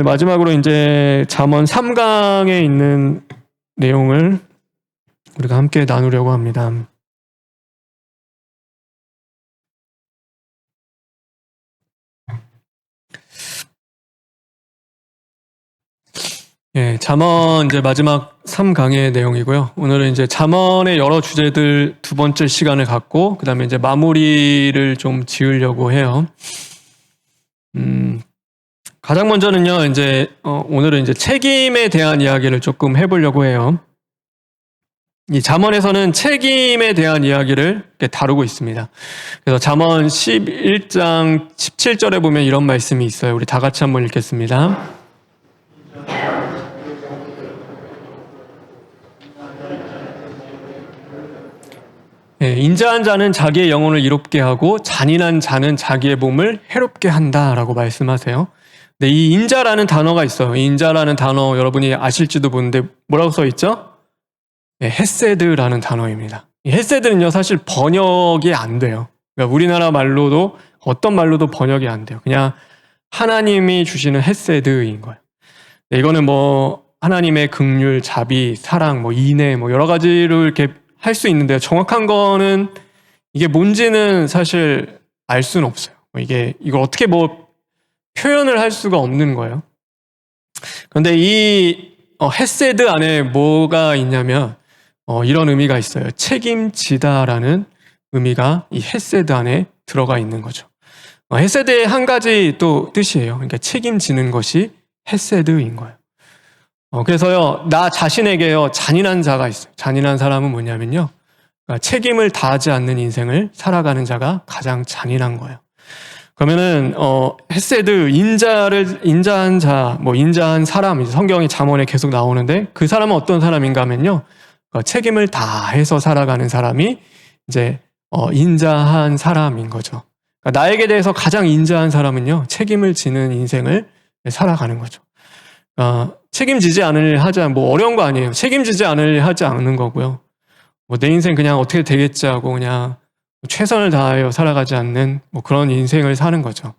오늘 마지막으로 이제 잠언 3강에 있는 내용을 우리가 함께 나누려고 합니다. 잠언 이제 마지막 3강의 내용이고요. 오늘은 이제 잠언의 여러 주제들 두 번째 시간을 갖고 그다음에 이제 마무리를 좀 지으려고 해요. 가장 먼저는요, 오늘은 이제 책임에 대한 이야기를 조금 해보려고 해요. 이 잠언에서는 책임에 대한 이야기를 이렇게 다루고 있습니다. 그래서 잠언 11장 17절에 보면 이런 말씀이 있어요. 우리 다 같이 한번 읽겠습니다. 인자한 자는 자기의 영혼을 이롭게 하고 잔인한 자는 자기의 몸을 해롭게 한다라고 말씀하세요. 근데 이 인자라는 단어가 있어요. 이 인자라는 단어 여러분이 아실지도 모르는데 뭐라고 써 있죠? 헤세드라는 단어입니다. 이 헤세드는요 사실 번역이 안 돼요. 그러니까 우리나라 말로도 어떤 말로도 번역이 안 돼요. 그냥 하나님이 주시는 헤세드인 거예요. 이거는 뭐 하나님의 긍휼, 자비, 사랑, 뭐 인애, 뭐 여러 가지로 이렇게 할 수 있는데요. 정확한 거는 이게 뭔지는 사실 알 수는 없어요. 이걸 어떻게 뭐 표현을 할 수가 없는 거예요. 그런데 이 헤세드 안에 뭐가 있냐면 이런 의미가 있어요. 책임지다라는 의미가 이 헤세드 안에 들어가 있는 거죠. 헤세드의 한 가지 또 뜻이에요. 그러니까 책임지는 것이 헤세드인 거예요. 그래서요, 나 자신에게요, 잔인한 자가 있어요. 잔인한 사람은 뭐냐면요, 그러니까 책임을 다하지 않는 인생을 살아가는 자가 가장 잔인한 거예요. 그러면은, 헤세드, 인자한 자, 뭐, 인자한 사람, 성경이 잠언에 계속 나오는데, 그 사람은 어떤 사람인가 하면요, 책임을 다해서 살아가는 사람이 이제, 인자한 사람인 거죠. 그러니까 나에게 대해서 가장 인자한 사람은요, 책임을 지는 인생을 살아가는 거죠. 책임지지 않을 일 하지 않는, 뭐 어려운 거 아니에요. 책임지지 않을 일 하지 않는 거고요. 뭐 내 인생 그냥 어떻게 되겠지 하고 그냥 최선을 다하여 살아가지 않는 뭐 그런 인생을 사는 거죠.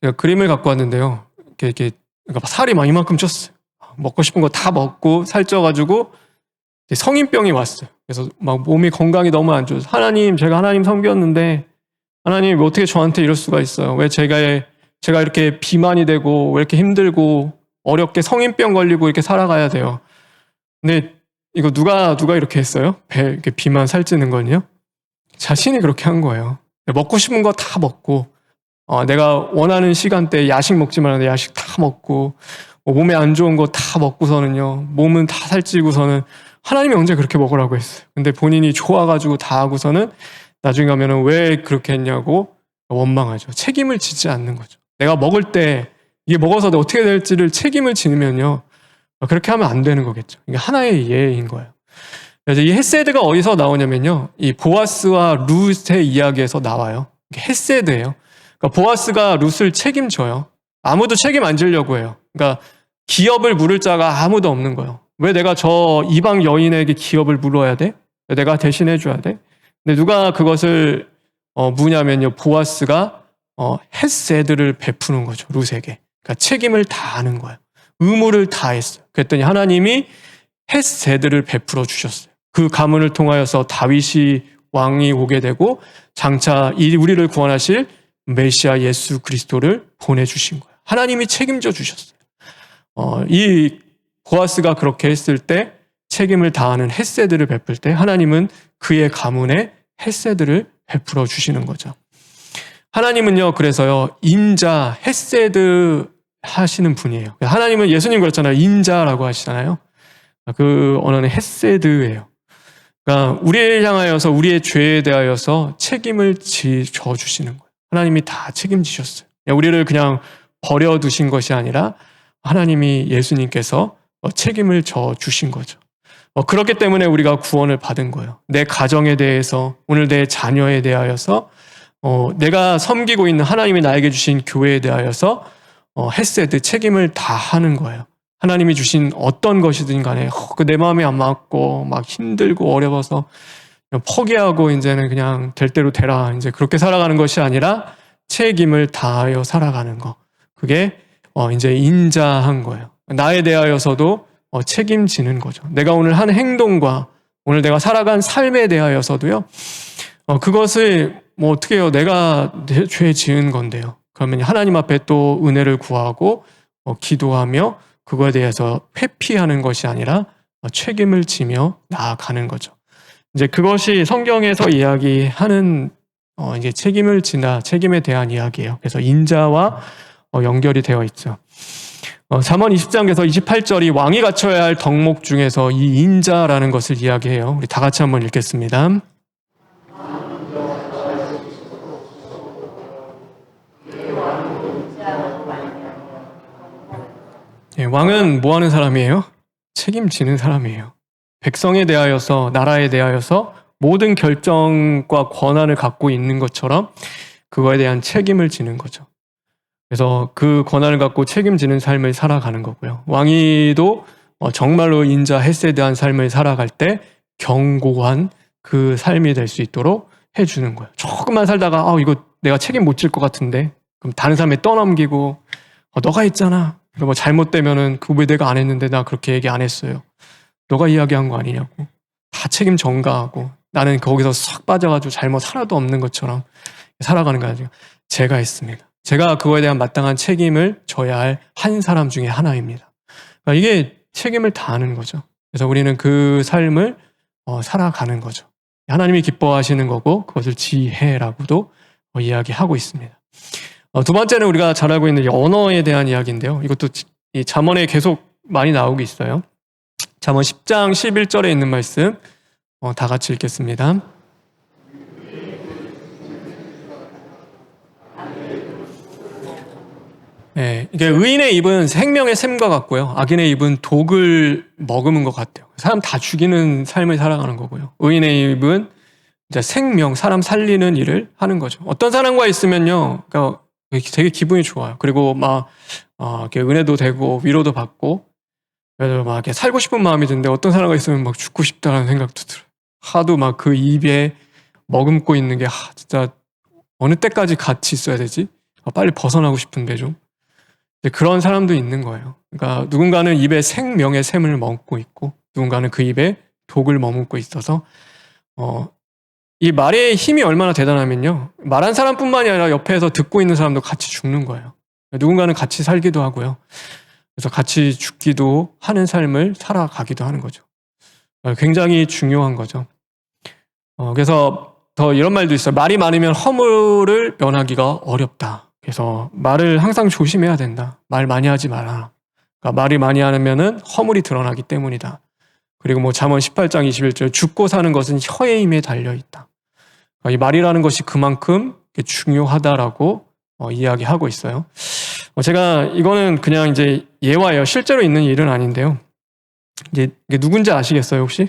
제가 그림을 갖고 왔는데요. 그러니까 살이 막 이만큼 쪘어요. 먹고 싶은 거 다 먹고 살쪄가지고 성인병이 왔어요. 그래서 막 몸이 건강이 너무 안 좋아서 제가 하나님 섬겼는데 하나님 어떻게 저한테 이럴 수가 있어요? 왜 제가 이렇게 비만이 되고 왜 이렇게 힘들고 어렵게 성인병 걸리고 이렇게 살아가야 돼요. 근데 이거 누가 이렇게 했어요? 이렇게 비만 살찌는 건요? 자신이 그렇게 한 거예요. 먹고 싶은 거 다 먹고 내가 원하는 시간대에 야식 먹지 말았는데 야식 다 먹고 몸에 안 좋은 거 다 먹고서는요. 몸은 다 살찌고서는 하나님이 언제 그렇게 먹으라고 했어요. 근데 본인이 좋아가지고 다 하고서는 나중에 가면은 왜 그렇게 했냐고 원망하죠. 책임을 지지 않는 거죠. 내가 먹을 때 이게 먹어서 어떻게 될지를 책임을 지면요. 그렇게 하면 안 되는 거겠죠. 이게 하나의 예인 거예요. 그래서 이 헤세드가 어디서 나오냐면요. 이 보아스와 룻의 이야기에서 나와요. 이게 헤세드예요. 그러니까 보아스가 룻을 책임져요. 아무도 책임 안 지려고 해요. 그러니까 기업을 물을 자가 아무도 없는 거예요. 왜 내가 저 이방 여인에게 기업을 물어야 돼? 왜 내가 대신해 줘야 돼? 근데 누가 그것을 무냐면요. 보아스가 헤세드를 베푸는 거죠. 룻에게. 그러니까 책임을 다하는 거예요. 의무를 다했어요. 그랬더니 하나님이 헤세드를 베풀어 주셨어요. 그 가문을 통하여서 다윗이 왕이 오게 되고 장차 우리를 구원하실 메시아 예수 그리스도를 보내주신 거예요. 하나님이 책임져 주셨어요. 이 보아스가 그렇게 했을 때 책임을 다하는 헤세드를 베풀 때 하나님은 그의 가문에 헤세드를 베풀어 주시는 거죠. 하나님은요, 그래서요, 인자, 헤세드 하시는 분이에요. 하나님은 예수님 그랬잖아요. 인자라고 하시잖아요. 그 언어는 헤세드예요. 그러니까 우리를 향하여서 우리의 죄에 대하여서 책임을 져 주시는 거예요. 하나님이 다 책임지셨어요. 우리를 그냥 버려두신 것이 아니라 하나님이 예수님께서 책임을 져 주신 거죠. 그렇기 때문에 우리가 구원을 받은 거예요. 내 가정에 대해서, 오늘 내 자녀에 대하여서, 내가 섬기고 있는 하나님이 나에게 주신 교회에 대하여서 헤세드 책임을 다 하는 거예요. 하나님이 주신 어떤 것이든 간에 내 마음이 안 맞고 막 힘들고 어려워서 포기하고 이제는 그냥 될 대로 되라 이제 그렇게 살아가는 것이 아니라 책임을 다하여 살아가는 거. 그게 이제 인자한 거예요. 나에 대하여서도 책임지는 거죠. 내가 오늘 한 행동과 오늘 내가 살아간 삶에 대하여서도요. 그것을 뭐 어떻게 해요? 내가 죄 지은 건데요. 그러면 하나님 앞에 또 은혜를 구하고 기도하며 그거에 대해서 회피하는 것이 아니라 책임을 지며 나아가는 거죠. 이제 그것이 성경에서 이야기하는 이제 책임에 대한 이야기예요. 그래서 인자와 연결이 되어 있죠. 잠언 20장에서 28절이 왕이 갖춰야 할 덕목 중에서 이 인자라는 것을 이야기해요. 우리 다 같이 한번 읽겠습니다. 왕은 뭐 하는 사람이에요? 책임지는 사람이에요. 백성에 대하여서, 나라에 대하여서 모든 결정과 권한을 갖고 있는 것처럼 그거에 대한 책임을 지는 거죠. 그래서 그 권한을 갖고 책임지는 삶을 살아가는 거고요. 왕이도 정말로 인자 헤세드한 삶을 살아갈 때 견고한 그 삶이 될 수 있도록 해주는 거예요. 조금만 살다가 이거 내가 책임 못 질 것 같은데 그럼 다른 사람에 떠넘기고 너가 했잖아. 그리고 잘못되면은 그 왜 내가 안 했는데 나 그렇게 얘기 안 했어요. 너가 이야기한 거 아니냐고. 다 책임 전가하고 나는 거기서 싹 빠져가지고 잘못 하나도 없는 것처럼 살아가는 거 아니에요. 제가 했습니다. 제가 그거에 대한 마땅한 책임을 져야 할 한 사람 중에 하나입니다. 그러니까 이게 책임을 다하는 거죠. 그래서 우리는 그 삶을 살아가는 거죠. 하나님이 기뻐하시는 거고 그것을 지혜라고도 이야기하고 있습니다. 두 번째는 우리가 잘 알고 있는 언어에 대한 이야기인데요. 이것도 이 잠언에 계속 많이 나오고 있어요. 잠언 10장 11절에 있는 말씀 다 같이 읽겠습니다. 네, 이게 의인의 입은 생명의 샘과 같고요. 악인의 입은 독을 머금은 것 같아요. 사람 다 죽이는 삶을 살아가는 거고요. 의인의 입은 이제 생명, 사람 살리는 일을 하는 거죠. 어떤 사람과 있으면요, 그러니까 되게 기분이 좋아요. 그리고 막 이렇게 은혜도 되고 위로도 받고 그래서 막 이렇게 살고 싶은 마음이 드는데 어떤 사람과 있으면 막 죽고 싶다는 생각도 들어요. 하도 막 그 입에 머금고 있는 게 진짜 어느 때까지 같이 있어야 되지? 빨리 벗어나고 싶은데 좀. 그런 사람도 있는 거예요. 그러니까 누군가는 입에 생명의 샘을 머금고 있고 누군가는 그 입에 독을 머금고 있어서 이 말의 힘이 얼마나 대단하면요. 말한 사람뿐만이 아니라 옆에서 듣고 있는 사람도 같이 죽는 거예요. 누군가는 같이 살기도 하고요. 그래서 같이 죽기도 하는 삶을 살아가기도 하는 거죠. 굉장히 중요한 거죠. 그래서 더 이런 말도 있어요. 말이 많으면 허물을 면하기가 어렵다. 그래서 말을 항상 조심해야 된다. 말 많이 하지 마라. 그러니까 말이 많이 하면은 허물이 드러나기 때문이다. 그리고 뭐 잠언 18장 21절 죽고 사는 것은 혀의 힘에 달려 있다. 그러니까 이 말이라는 것이 그만큼 중요하다라고 이야기하고 있어요. 제가 이거는 그냥 이제 예화예요. 실제로 있는 일은 아닌데요. 이제 이게 누군지 아시겠어요, 혹시?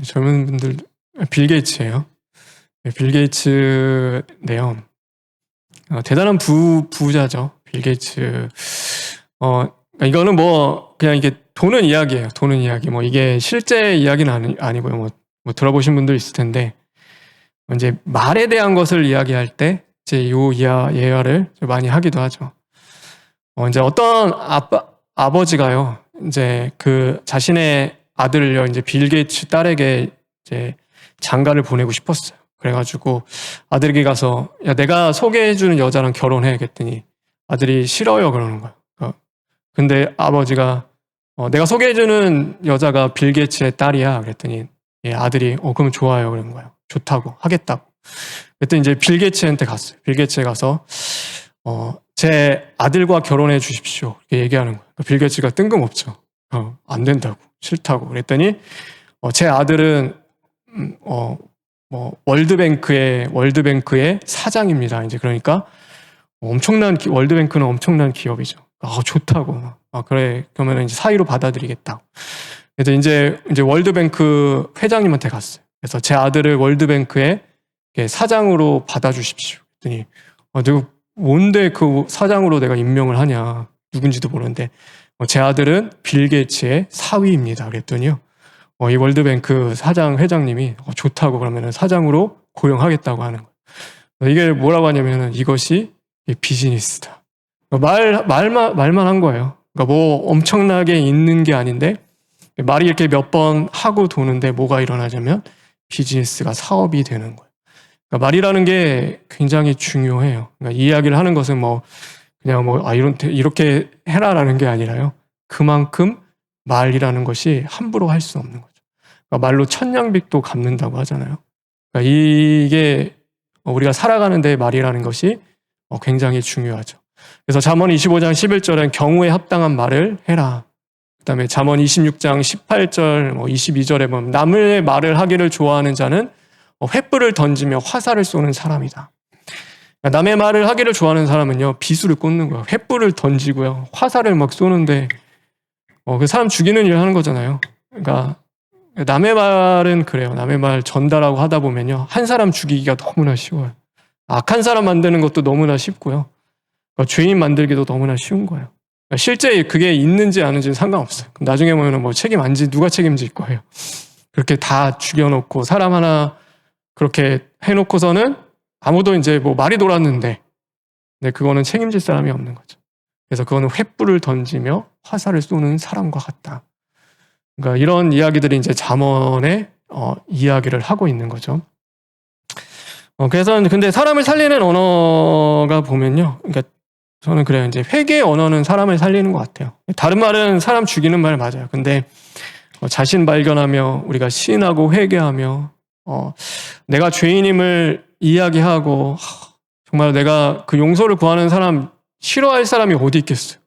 젊은 분들 빌 게이츠예요. 빌 게이츠인데요. 대단한 부자죠. 빌 게이츠. 이거는 뭐 그냥 이게 도는 이야기예요. 도는 이야기. 뭐 이게 실제 이야기는 아니고요. 뭐 들어보신 분들 있을 텐데 이제 말에 대한 것을 이야기할 때 이제 요 예화를 많이 하기도 하죠. 이제 어떤 아버지가요. 이제 그 자신의 아들을요. 이제 빌 게이츠 딸에게 이제 장가를 보내고 싶었어요. 그래가지고 아들에게 가서 야 내가 소개해주는 여자랑 결혼해 그랬더니 아들이 싫어요 그러는 거예요. 근데 아버지가 내가 소개해주는 여자가 빌 게이츠의 딸이야 그랬더니 아들이 그러면 좋아요 그런 거예요. 좋다고 하겠다고. 그랬더니 이제 빌 게이츠한테 갔어요. 빌 게이츠에 가서 제 아들과 결혼해 주십시오 이렇게 얘기하는 거예요. 빌 게이츠가 뜬금없죠. 안 된다고 싫다고 그랬더니 제 아들은 월드뱅크의 사장입니다. 이제 그러니까 월드뱅크는 엄청난 기업이죠. 좋다고. 그래. 그러면 이제 사위로 받아들이겠다. 그래서 이제 월드뱅크 회장님한테 갔어요. 그래서 제 아들을 월드뱅크의 사장으로 받아주십시오. 그랬더니 내가 뭔데 그 사장으로 내가 임명을 하냐. 누군지도 모르는데 제 아들은 빌 게이츠의 사위입니다. 그랬더니요. 이 월드뱅크 회장님이 좋다고 그러면 사장으로 고용하겠다고 하는 거예요. 이게 뭐라고 하냐면은 이것이 이게 비즈니스다. 말만 한 거예요. 그러니까 뭐 엄청나게 있는 게 아닌데 말이 이렇게 몇 번 하고 도는데 뭐가 일어나냐면 비즈니스가 사업이 되는 거예요. 그러니까 말이라는 게 굉장히 중요해요. 그러니까 이야기를 하는 것은 뭐 그냥 뭐 이렇게 해라라는 게 아니라요. 그만큼 말이라는 것이 함부로 할 수 없는 거죠. 그러니까 말로 천냥빚도 갚는다고 하잖아요. 그러니까 이게 우리가 살아가는데 말이라는 것이 굉장히 중요하죠. 그래서 잠언 25장 11절엔 경우에 합당한 말을 해라. 그다음에 잠언 26장 18절 22절에 보면 남의 말을 하기를 좋아하는 자는 횃불을 던지며 화살을 쏘는 사람이다. 그러니까 남의 말을 하기를 좋아하는 사람은요, 비수를 꽂는 거예요. 횃불을 던지고요, 화살을 막 쏘는데 그 사람 죽이는 일을 하는 거잖아요. 그러니까 남의 말은 그래요. 남의 말 전달하고 하다 보면요, 한 사람 죽이기가 너무나 쉬워요. 악한 사람 만드는 것도 너무나 쉽고요. 그러니까 죄인 만들기도 너무나 쉬운 거예요. 그러니까 실제 그게 있는지 아닌지는 상관없어요. 그럼 나중에 보면 뭐 책임 안 지, 누가 책임질 거예요. 그렇게 다 죽여놓고 사람 하나 그렇게 해놓고서는 아무도 이제 뭐 말이 돌았는데, 근데 그거는 책임질 사람이 없는 거죠. 그래서 그거는 횃불을 던지며 화살을 쏘는 사람과 같다. 그러니까 이런 이야기들이 이제 잠언의 이야기를 하고 있는 거죠. 그래서 근데 사람을 살리는 언어가 보면요, 그러니까 저는 그래요. 이제 회개의 언어는 사람을 살리는 것 같아요. 다른 말은 사람 죽이는 말 맞아요. 근데 자신 발견하며 우리가 시인하고 회개하며 내가 죄인임을 이야기하고 정말 내가 그 용서를 구하는 사람 싫어할 사람이 어디 있겠어요.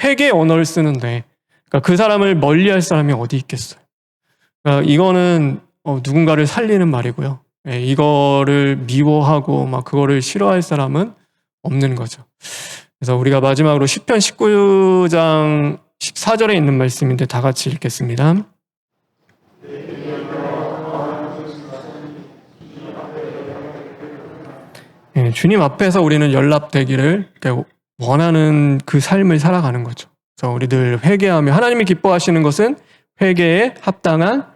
회개의 언어를 쓰는데 그러니까 그 사람을 멀리할 사람이 어디 있겠어요. 그러니까 이거는 누군가를 살리는 말이고요. 이거를 미워하고 막 그거를 싫어할 사람은 없는 거죠. 그래서 우리가 마지막으로 시편 19장 14절에 있는 말씀인데 다 같이 읽겠습니다. 주님 앞에서 우리는 연락되기를 원하는 그 삶을 살아가는 거죠. 그래서 우리들 회개하며 하나님이 기뻐하시는 것은 회개에 합당한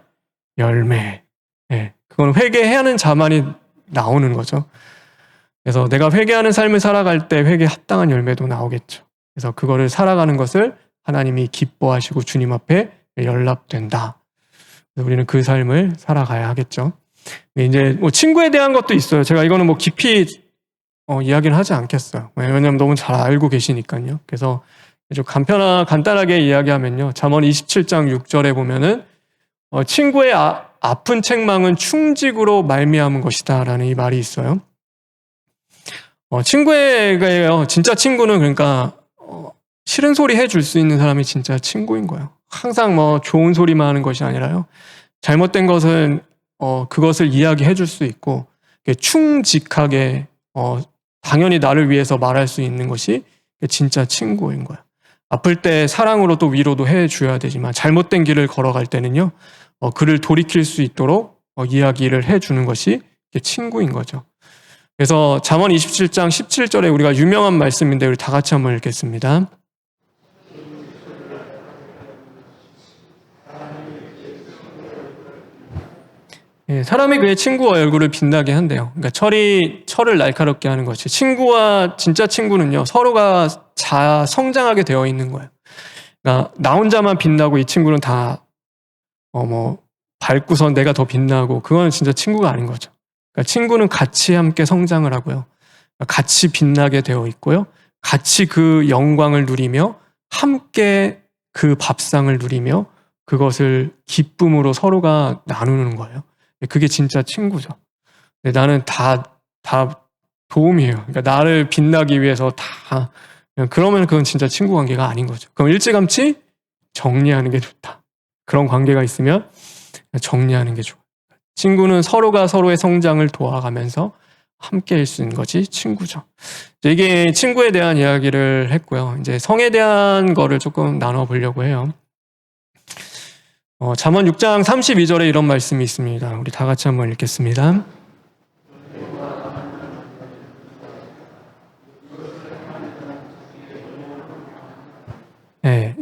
열매. 그건 회개하는 자만이 나오는 거죠. 그래서 내가 회개하는 삶을 살아갈 때 회개에 합당한 열매도 나오겠죠. 그래서 그거를 살아가는 것을 하나님이 기뻐하시고 주님 앞에 연락된다. 그래서 우리는 그 삶을 살아가야 하겠죠. 이제 뭐 친구에 대한 것도 있어요. 제가 이거는 뭐 깊이 이야기는 하지 않겠어요. 왜냐하면 너무 잘 알고 계시니까요. 그래서 좀 간단하게 이야기하면요. 잠언 27장 6절에 보면은 친구의 아픈 책망은 충직으로 말미암은 것이다 라는 이 말이 있어요. 친구에게요, 진짜 친구는 그러니까 싫은 소리 해줄 수 있는 사람이 진짜 친구인 거예요. 항상 뭐 좋은 소리만 하는 것이 아니라요, 잘못된 것은 그것을 이야기해 줄 수 있고 충직하게 당연히 나를 위해서 말할 수 있는 것이 진짜 친구인 거예요. 아플 때 사랑으로 또 위로도 해줘야 되지만 잘못된 길을 걸어갈 때는요, 그를 돌이킬 수 있도록 이야기를 해주는 것이 친구인 거죠. 그래서 잠언 27장 17절에 우리가 유명한 말씀인데 우리 다 같이 한번 읽겠습니다. 사람이 그의 친구와 얼굴을 빛나게 한대요. 그러니까 철을 날카롭게 하는 것이, 친구와 진짜 친구는요, 서로가 성장하게 되어 있는 거예요. 그러니까 나 혼자만 빛나고 이 친구는 다 밝고선 내가 더 빛나고, 그거는 진짜 친구가 아닌 거죠. 그러니까 친구는 같이 함께 성장을 하고요, 같이 빛나게 되어 있고요, 같이 그 영광을 누리며 함께 그 밥상을 누리며 그것을 기쁨으로 서로가 나누는 거예요. 그게 진짜 친구죠. 나는 다 도움이에요. 그러니까 나를 빛나기 위해서 다, 그러면 그건 진짜 친구 관계가 아닌 거죠. 그럼 일찌감치 정리하는 게 좋다. 그런 관계가 있으면 정리하는 게 좋아요. 친구는 서로가 서로의 성장을 도와가면서 함께 할 수 있는 것이 친구죠. 이게 친구에 대한 이야기를 했고요. 이제 성에 대한 거를 조금 나눠보려고 해요. 잠언 6장 32절에 이런 말씀이 있습니다. 우리 다 같이 한번 읽겠습니다.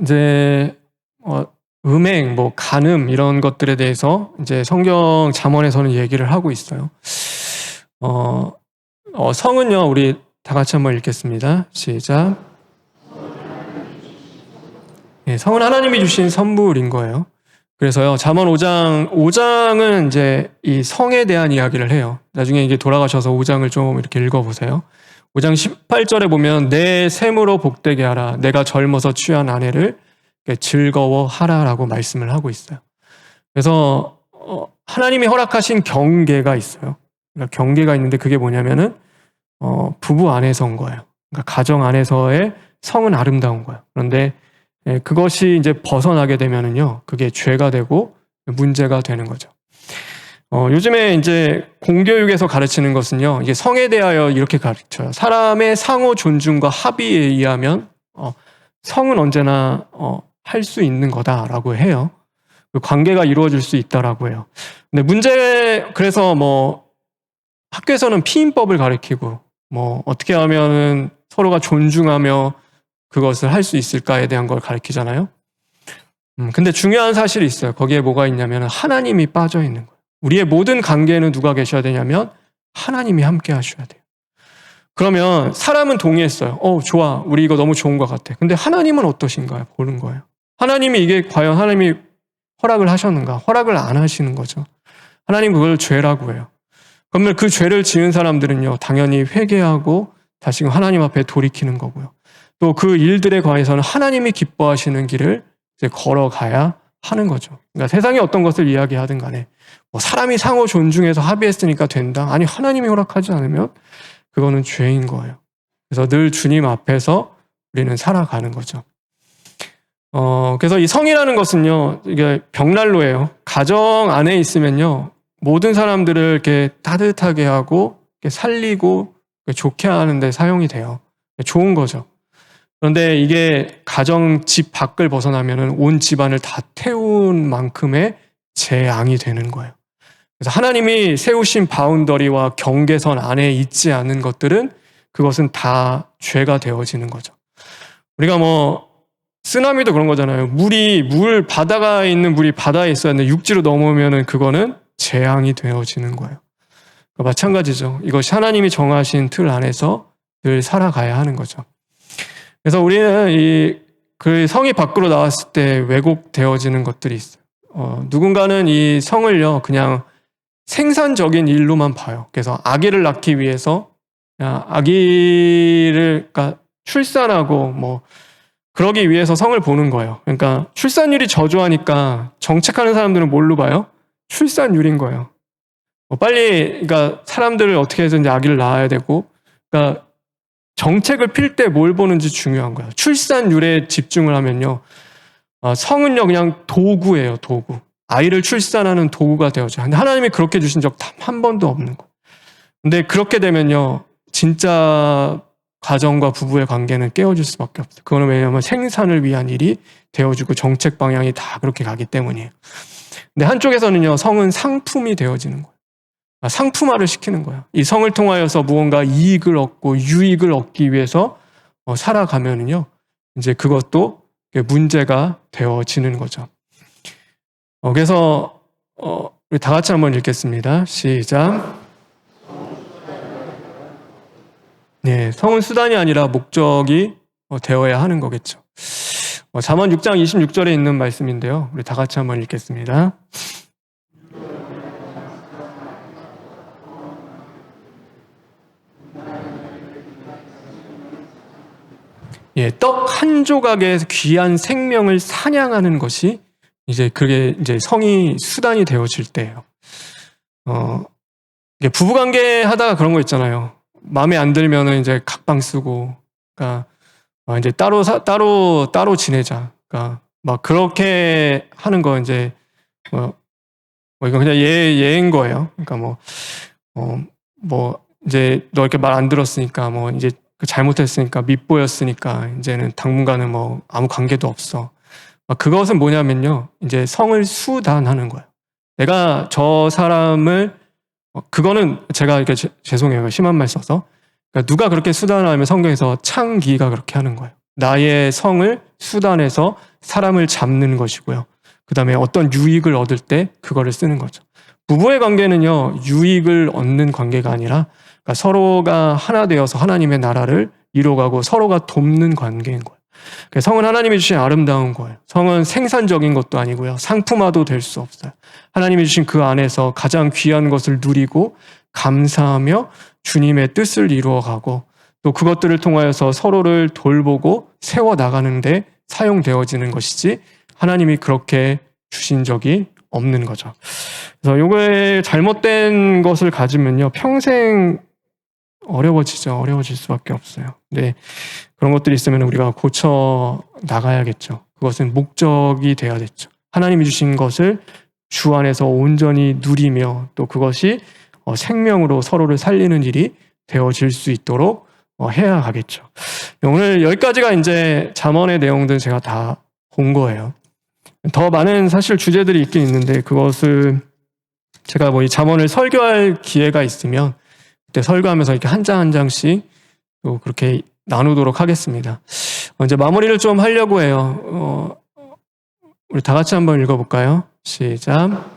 이제 음행, 간음 이런 것들에 대해서 이제 성경 잠언에서는 얘기를 하고 있어요. 성은요, 우리 다 같이 한번 읽겠습니다. 시작. 네, 성은 하나님이 주신 선물인 거예요. 그래서요, 잠언 5장은 이제 이 성에 대한 이야기를 해요. 나중에 이게 돌아가셔서 5장을 좀 이렇게 읽어보세요. 5장 18절에 보면 내 샘으로 복되게 하라. 내가 젊어서 취한 아내를 즐거워하라라고 말씀을 하고 있어요. 그래서 하나님이 허락하신 경계가 있어요. 그러니까 경계가 있는데 그게 뭐냐면은 부부 안에서인 거예요. 그러니까 가정 안에서의 성은 아름다운 거예요. 그런데 그것이 이제 벗어나게 되면은요, 그게 죄가 되고 문제가 되는 거죠. 요즘에 이제 공교육에서 가르치는 것은요, 이게 성에 대하여 이렇게 가르쳐요. 사람의 상호 존중과 합의에 의하면 성은 언제나 할 수 있는 거다라고 해요. 그 관계가 이루어질 수 있다라고 해요. 근데 그래서 뭐 학교에서는 피임법을 가르치고 뭐 어떻게 하면은 서로가 존중하며 그것을 할 수 있을까에 대한 걸 가르치잖아요. 근데 중요한 사실이 있어요. 거기에 뭐가 있냐면 하나님이 빠져 있는 거예요. 우리의 모든 관계는 누가 계셔야 되냐면 하나님이 함께 하셔야 돼요. 그러면 사람은 동의했어요. 좋아. 우리 이거 너무 좋은 것 같아. 근데 하나님은 어떠신가요? 보는 거예요. 하나님이 이게 과연 하나님이 허락을 하셨는가? 허락을 안 하시는 거죠. 하나님 그걸 죄라고 해요. 그러면 그 죄를 지은 사람들은요, 당연히 회개하고 다시금 하나님 앞에 돌이키는 거고요. 또 그 일들에 관해서는 하나님이 기뻐하시는 길을 이제 걸어가야 하는 거죠. 그러니까 세상이 어떤 것을 이야기하든 간에 뭐 사람이 상호 존중해서 합의했으니까 된다. 아니, 하나님이 허락하지 않으면 그거는 죄인 거예요. 그래서 늘 주님 앞에서 우리는 살아가는 거죠. 그래서 이 성이라는 것은요, 이게 벽난로예요. 가정 안에 있으면요, 모든 사람들을 이렇게 따뜻하게 하고 이렇게 살리고 좋게 하는데 사용이 돼요. 좋은 거죠. 그런데 이게 가정 집 밖을 벗어나면은 온 집안을 다 태운 만큼의 재앙이 되는 거예요. 그래서 하나님이 세우신 바운더리와 경계선 안에 있지 않은 것들은 그것은 다 죄가 되어지는 거죠. 우리가 뭐 쓰나미도 그런 거잖아요. 바다가 있는 물이 바다에 있어야 하는데 육지로 넘어오면은 그거는 재앙이 되어지는 거예요. 그러니까 마찬가지죠. 이것이 하나님이 정하신 틀 안에서 늘 살아가야 하는 거죠. 그래서 우리는 그 성이 밖으로 나왔을 때 왜곡되어지는 것들이 있어요. 누군가는 이 성을요, 그냥 생산적인 일로만 봐요. 그래서 아기를 낳기 위해서 아기를 그러니까 출산하고 뭐 그러기 위해서 성을 보는 거예요. 그러니까 출산율이 저조하니까 정책하는 사람들은 뭘로 봐요? 출산율인 거예요. 빨리 그러니까 사람들을 어떻게 해서든지 아기를 낳아야 되고, 그러니까 정책을 필 때 뭘 보는지 중요한 거예요. 출산율에 집중을 하면요, 성은요 그냥 도구예요, 도구. 아이를 출산하는 도구가 되어져. 근데 하나님이 그렇게 주신 적 단 한 번도 없는 거예요. 근데 그렇게 되면요, 진짜 가정과 부부의 관계는 깨어질 수밖에 없어요. 그거는 왜냐하면 생산을 위한 일이 되어지고 정책 방향이 다 그렇게 가기 때문이에요. 근데 한쪽에서는요, 성은 상품이 되어지는 거예요. 상품화를 시키는 거예요. 이 성을 통하여서 무언가 이익을 얻고 유익을 얻기 위해서 살아가면은요, 이제 그것도 문제가 되어지는 거죠. 그래서 우리 다 같이 한번 읽겠습니다. 시작. 네, 성은 수단이 아니라 목적이 되어야 하는 거겠죠. 잠언 6장 26절에 있는 말씀인데요. 우리 다 같이 한번 읽겠습니다. 예, 떡 한 조각에 귀한 생명을 사냥하는 것이 그게 성이 수단이 되어질 때예요. 부부관계 하다가 그런 거 있잖아요. 마음에 안 들면은 이제 각방 쓰고, 그러니까 이제 따로 지내자. 그러니까 막 그렇게 하는 거 이거 그냥 예인 거예요. 그러니까 이제 너 이렇게 말 안 들었으니까 이제 잘못했으니까 밉보였으니까 이제는 당분간은 아무 관계도 없어. 그것은 뭐냐면요, 이제 성을 수단하는 거예요. 내가 저 사람을 그거는 제가 이렇게 죄송해요, 심한 말 써서. 그러니까 누가 그렇게 수단하면 성경에서 창기가 그렇게 하는 거예요. 나의 성을 수단해서 사람을 잡는 것이고요. 그 다음에 어떤 유익을 얻을 때 그거를 쓰는 거죠. 부부의 관계는요, 유익을 얻는 관계가 아니라 그러니까 서로가 하나 되어서 하나님의 나라를 이루어가고 서로가 돕는 관계인 거예요. 성은 하나님이 주신 아름다운 거예요. 성은 생산적인 것도 아니고요. 상품화도 될 수 없어요. 하나님이 주신 그 안에서 가장 귀한 것을 누리고 감사하며 주님의 뜻을 이루어가고 또 그것들을 통하여서 서로를 돌보고 세워나가는데 사용되어지는 것이지 하나님이 그렇게 주신 적이 없는 거죠. 그래서 이거에 잘못된 것을 가지면요, 평생 어려워질 수밖에 없어요. 근데 그런 것들이 있으면 우리가 고쳐 나가야겠죠. 그것은 목적이 돼야겠죠. 하나님이 주신 것을 주 안에서 온전히 누리며 또 그것이 생명으로 서로를 살리는 일이 되어질 수 있도록 해야 하겠죠. 오늘 여기까지가 이제 잠언의 내용들 제가 다 본 거예요. 더 많은 사실 주제들이 있긴 있는데 그것을 제가 이 잠언을 설교할 기회가 있으면 그때 설교하면서 이렇게 한 장 한 장씩 또 그렇게 나누도록 하겠습니다. 이제 마무리를 좀 하려고 해요. 우리 다 같이 한번 읽어볼까요? 시작.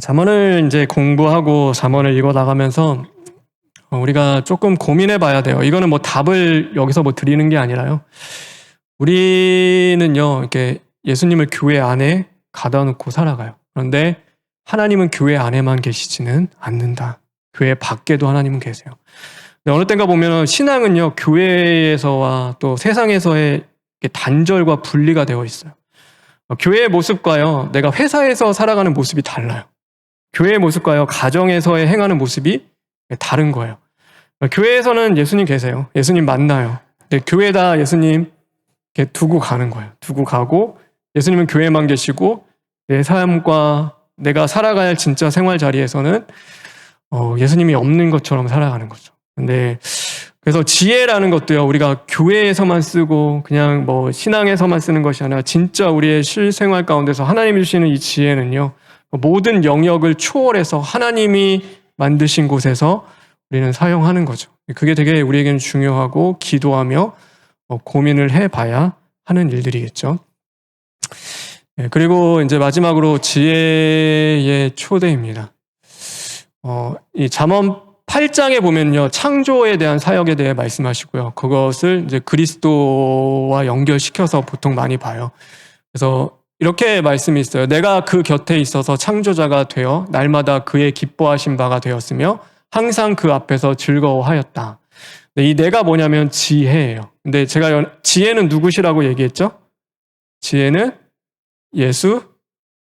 잠언을 이제 공부하고 잠언을 읽어 나가면서 우리가 조금 고민해 봐야 돼요. 이거는 답을 여기서 드리는 게 아니라요. 우리는요, 이렇게 예수님을 교회 안에 가다 놓고 살아가요. 그런데 하나님은 교회 안에만 계시지는 않는다. 교회 밖에도 하나님은 계세요. 근데 어느 때인가 보면 신앙은요, 교회에서와 또 세상에서의 단절과 분리가 되어 있어요. 교회의 모습과요, 내가 회사에서 살아가는 모습이 달라요. 교회의 모습과요, 가정에서의 행하는 모습이 다른 거예요. 교회에서는 예수님 계세요. 예수님 만나요. 근데 교회다 예수님 이렇게 두고 가는 거예요. 두고 가고 예수님은 교회만 계시고 내 삶과 내가 살아가야 할 진짜 생활 자리에서는 예수님이 없는 것처럼 살아가는 거죠. 근데 그래서 지혜라는 것도요, 우리가 교회에서만 쓰고 그냥 신앙에서만 쓰는 것이 아니라 진짜 우리의 실생활 가운데서 하나님이 주시는 이 지혜는요, 모든 영역을 초월해서 하나님이 만드신 곳에서 우리는 사용하는 거죠. 그게 되게 우리에게는 중요하고 기도하며 고민을 해봐야 하는 일들이겠죠. 그리고 이제 마지막으로 지혜의 초대입니다. 이 잠언 8장에 보면요, 창조에 대한 사역에 대해 말씀하시고요. 그것을 이제 그리스도와 연결시켜서 보통 많이 봐요. 그래서 이렇게 말씀이 있어요. 내가 그 곁에 있어서 창조자가 되어 날마다 그의 기뻐하신 바가 되었으며 항상 그 앞에서 즐거워하였다. 이 내가 뭐냐면 지혜예요. 근데 제가 지혜는 누구시라고 얘기했죠? 지혜는 예수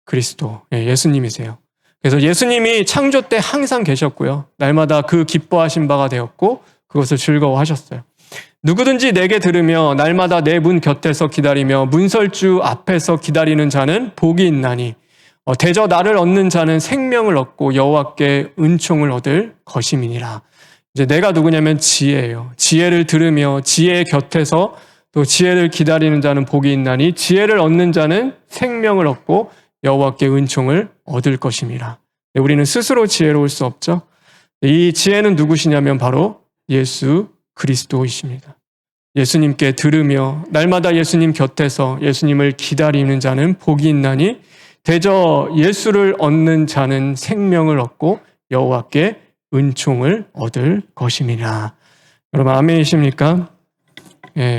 그리스도, 예수님이세요. 그래서 예수님이 창조 때 항상 계셨고요. 날마다 그 기뻐하신 바가 되었고 그것을 즐거워하셨어요. 누구든지 내게 들으며 날마다 내 문 곁에서 기다리며 문설주 앞에서 기다리는 자는 복이 있나니 대저 나를 얻는 자는 생명을 얻고 여호와께 은총을 얻을 것임이니라. 이제 내가 누구냐면 지혜예요. 지혜를 들으며 지혜의 곁에서 또 지혜를 기다리는 자는 복이 있나니 지혜를 얻는 자는 생명을 얻고 여호와께 은총을 얻을 것임이라. 우리는 스스로 지혜로울 수 없죠. 이 지혜는 누구시냐면 바로 예수 그리스도이십니다. 예수님께 들으며 날마다 예수님 곁에서 예수님을 기다리는 자는 복이 있나니 대저 예수를 얻는 자는 생명을 얻고 여호와께 은총을 얻을 것임이라. 여러분 아멘이십니까?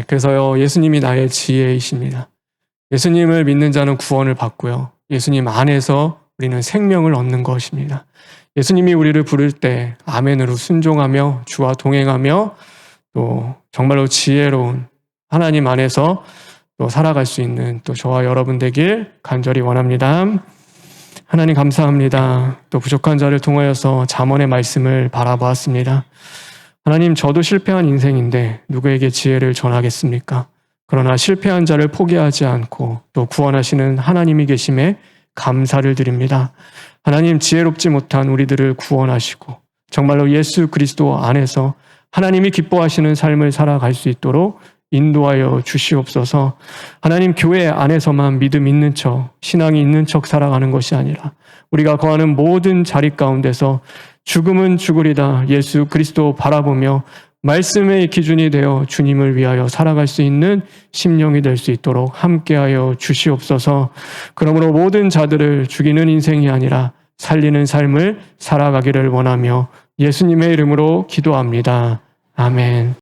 그래서요, 예수님이 나의 지혜이십니다. 예수님을 믿는 자는 구원을 받고요, 예수님 안에서 우리는 생명을 얻는 것입니다. 예수님이 우리를 부를 때 아멘으로 순종하며 주와 동행하며 또 정말로 지혜로운 하나님 안에서 또 살아갈 수 있는 또 저와 여러분 되길 간절히 원합니다. 하나님 감사합니다. 또 부족한 자를 통하여서 잠언의 말씀을 바라보았습니다. 하나님, 저도 실패한 인생인데 누구에게 지혜를 전하겠습니까? 그러나 실패한 자를 포기하지 않고 또 구원하시는 하나님이 계심에 감사를 드립니다. 하나님, 지혜롭지 못한 우리들을 구원하시고 정말로 예수 그리스도 안에서 하나님이 기뻐하시는 삶을 살아갈 수 있도록 인도하여 주시옵소서. 하나님, 교회 안에서만 믿음 있는 척, 신앙이 있는 척 살아가는 것이 아니라 우리가 거하는 모든 자리 가운데서 죽음은 죽으리다 예수 그리스도 바라보며 말씀의 기준이 되어 주님을 위하여 살아갈 수 있는 심령이 될 수 있도록 함께하여 주시옵소서. 그러므로 모든 자들을 죽이는 인생이 아니라 살리는 삶을 살아가기를 원하며 예수님의 이름으로 기도합니다. 아멘.